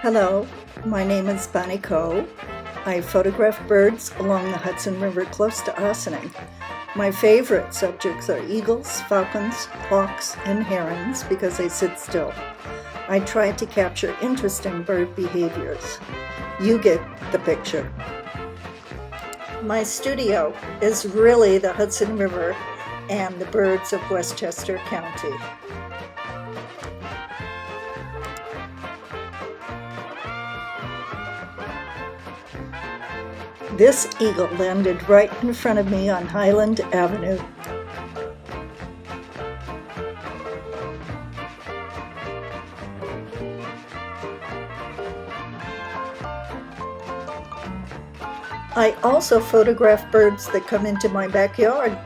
Hello, my name is Bonnie Coe. I photograph birds along the Hudson River close to Ossining. My favorite subjects are eagles, falcons, hawks, and herons because they sit still. I try to capture interesting bird behaviors. You get the picture. My studio is really the Hudson River and the birds of Westchester County. This eagle landed right in front of me on Highland Avenue. I also photograph birds that come into my backyard.